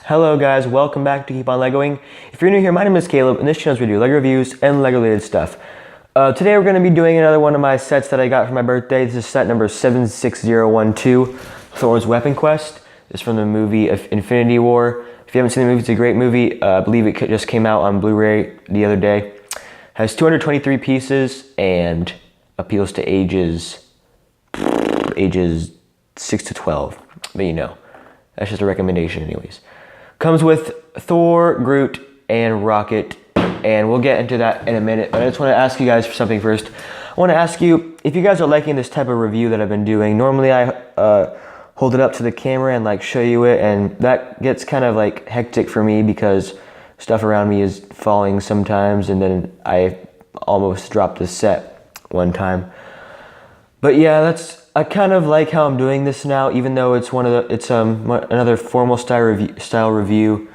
Hello guys, welcome back to Keep On Legoing. If you're new here, my name is Caleb, and this channel is where we do LEGO reviews and LEGO related stuff. Today we're going to be doing another one of my sets that I got for my birthday. This is set number 76012, Thor's Weapon Quest. It's from the movie Infinity War. If you haven't seen the movie, it's a great movie. I believe it just came out on Blu-ray the other day. Has 223 pieces and appeals to ages 6 to 12, but you know, that's just a recommendation anyways. Comes with Thor, Groot, and Rocket, and we'll get into that in a minute, but I just want to ask you guys for something first. I want to ask you if you guys are liking this type of review that I've been doing. Normally I hold it up to the camera and like show you it, and that gets kind of like hectic for me because stuff around me is falling sometimes, and then I almost dropped the set one time. But yeah, I kind of like how I'm doing this now, even though it's another formal style review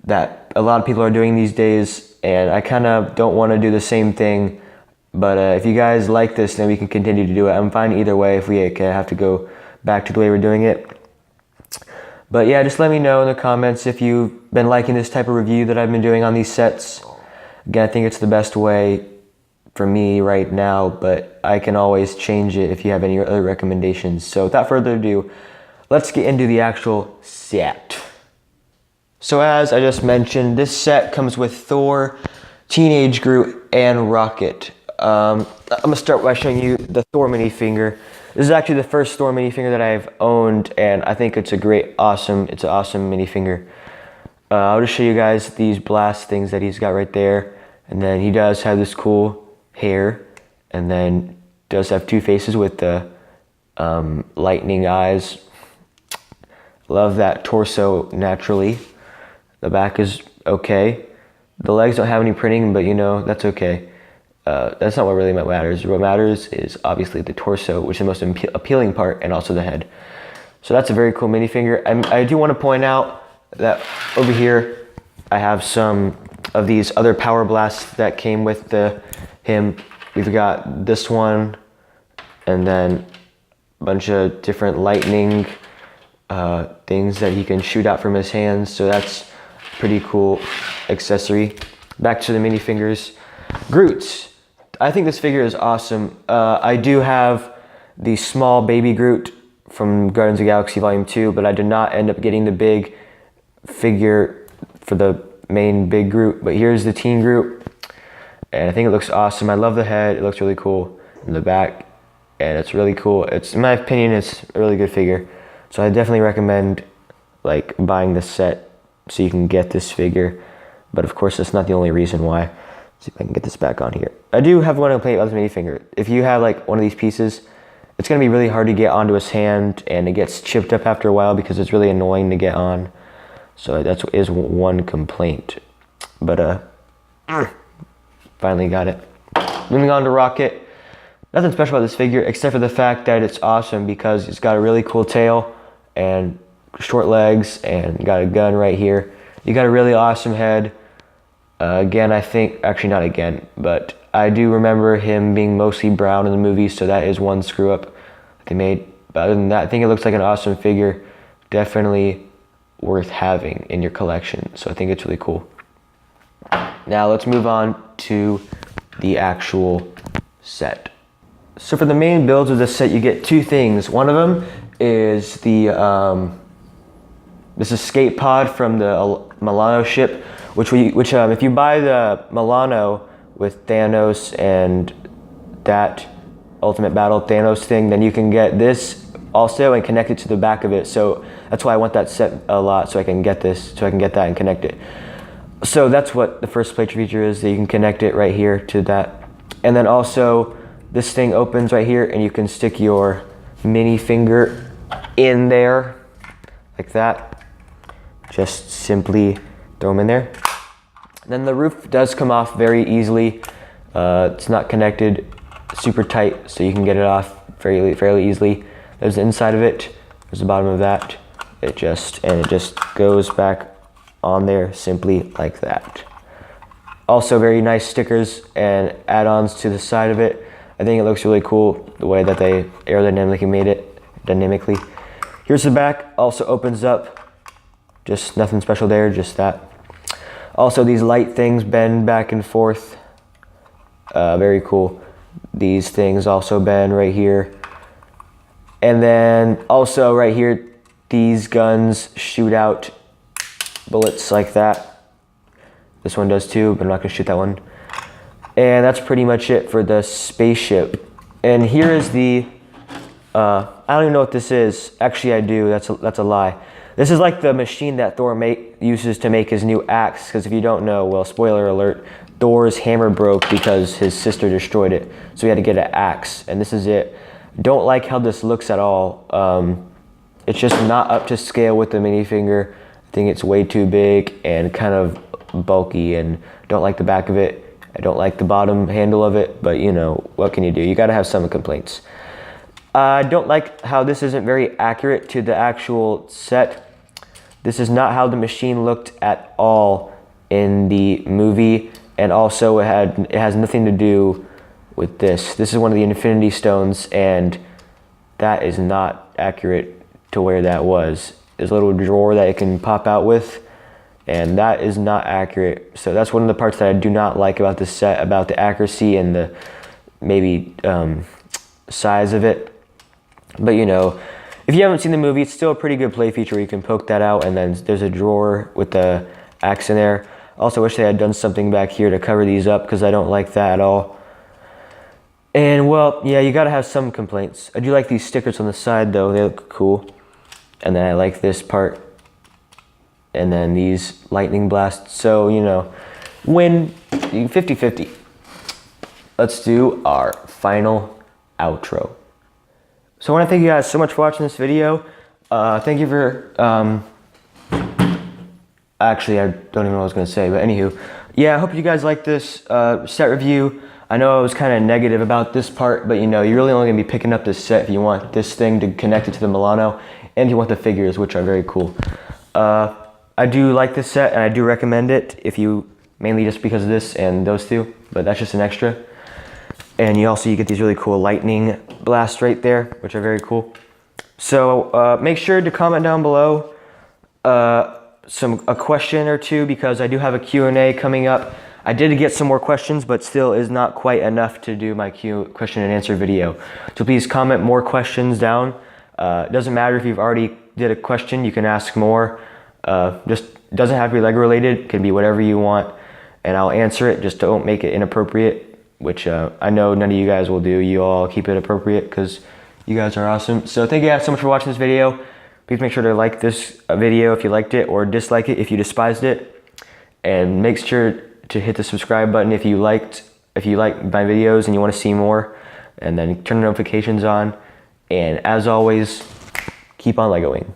that a lot of people are doing these days, and I kind of don't want to do the same thing. But if you guys like this, then we can continue to do it. I'm fine either way if we have to go back to the way we're doing it. But yeah, just let me know in the comments if you've been liking this type of review that I've been doing on these sets. Again, I think it's the best way for me right now, but I can always change it if you have any other recommendations. So without further ado, let's get into the actual set. So as I just mentioned, this set comes with Thor, Teenage Groot, and Rocket. I'm gonna start by showing you the Thor minifinger. This is actually the first Thor minifinger that I've owned, and I think it's an awesome minifinger. I'll just show you guys these blast things that he's got right there, and then he does have this cool hair, and then does have two faces with the lightning eyes. Love that torso naturally. The back is okay. The legs don't have any printing, but you know, that's okay. That's not what really matters. What matters is obviously the torso, which is the most appealing part, and also the head. So that's a very cool minifinger. I do want to point out that over here I have some of these other power blasts that came with him. We've got this one, and then a bunch of different lightning things that he can shoot out from his hands. So that's pretty cool accessory. Back to the minifingers. Groot. I think this figure is awesome. I do have the small baby Groot from Guardians of the Galaxy Volume 2, but I did not end up getting the big figure for the main big Groot. But here's the teen Groot, and I think it looks awesome. I love the head. It looks really cool in the back, and it's really cool. In my opinion, it's a really good figure. So I definitely recommend like buying this set so you can get this figure. But of course, that's not the only reason why. Let's see if I can get this back on here. I do have one to play with this minifinger. If you have like one of these pieces, it's gonna be really hard to get onto his hand, and it gets chipped up after a while because it's really annoying to get on. So that is one complaint. But finally got it. Moving on to Rocket. Nothing special about this figure except for the fact that it's awesome because it's got a really cool tail and short legs, and got a gun right here. You got a really awesome head. Again, I think, actually not again, but I do remember him being mostly brown in the movie, so that is one screw up they made. But other than that, I think it looks like an awesome figure. Definitely worth having in your collection. So I think it's really cool. Now let's move on to the actual set. So for the main builds of this set, you get two things. One of them is this escape pod from the Milano ship, which if you buy the Milano with Thanos and that Ultimate Battle Thanos thing, then you can get this also and connect it to the back of it. So that's why I want that set a lot, so I can get that and connect it. So that's what the first plate feature is, that you can connect it right here to that. And then also this thing opens right here, and you can stick your mini finger in there like that. Just simply throw them in there. Then the roof does come off very easily. It's not connected super tight, so you can get it off fairly easily. There's the inside of it. There's the bottom of that. It just goes back on there simply like that. Also very nice stickers and add-ons to the side of it. I think it looks really cool the way that they aerodynamically made it. Here's the back. Also opens up Just nothing special there, just that. Also, these light things bend back and forth. Very cool. These things also bend right here. And then also right here, these guns shoot out bullets like that. This one does too, but I'm not gonna shoot that one. And that's pretty much it for the spaceship. And here is the, I don't even know what this is. Actually, I do, that's a lie. This is like the machine that Thor uses to make his new axe, because if you don't know, well, spoiler alert, Thor's hammer broke because his sister destroyed it. So he had to get an axe, and this is it. Don't like how this looks at all. It's just not up to scale with the minifinger. I think it's way too big and kind of bulky, and don't like the back of it. I don't like the bottom handle of it, but you know, what can you do? You gotta have some complaints. I don't like how this isn't very accurate to the actual set. This is not how the machine looked at all in the movie, and also it has nothing to do with this. This is one of the Infinity Stones, and that is not accurate to where that was. There's a little drawer that it can pop out with, and that is not accurate. So that's one of the parts that I do not like about this set, about the accuracy and the maybe size of it. But you know, if you haven't seen the movie, it's still a pretty good play feature where you can poke that out, and then there's a drawer with the axe in there. Also wish they had done something back here to cover these up, because I don't like that at all. And well, yeah, you gotta have some complaints. I do like these stickers on the side though, they look cool. And then I like this part. And then these lightning blasts. So, you know, win 50-50. Let's do our final outro. So I want to thank you guys so much for watching this video. Thank you for, actually, I don't even know what I was going to say, but anywho. Yeah, I hope you guys like this set review. I know I was kind of negative about this part, but you know, you're really only going to be picking up this set if you want this thing to connect it to the Milano, and you want the figures, which are very cool. I do like this set, and I do recommend it, if you, mainly just because of this and those two, but that's just an extra. And you get these really cool lightning blasts right there, which are very cool. So make sure to comment down below a question or two, because I do have a Q&A coming up. I did get some more questions, but still is not quite enough to do my question and answer video. So please comment more questions down. It doesn't matter if you've already did a question, you can ask more. Just doesn't have to be Lego related, it can be whatever you want, and I'll answer it. Just don't make it inappropriate, which I know none of you guys will do. You all keep it appropriate because you guys are awesome. So thank you guys so much for watching this video. Please make sure to like this video if you liked it, or dislike it if you despised it, and make sure to hit the subscribe button if you like my videos and you want to see more, and then turn the notifications on. And as always, keep on Legoing.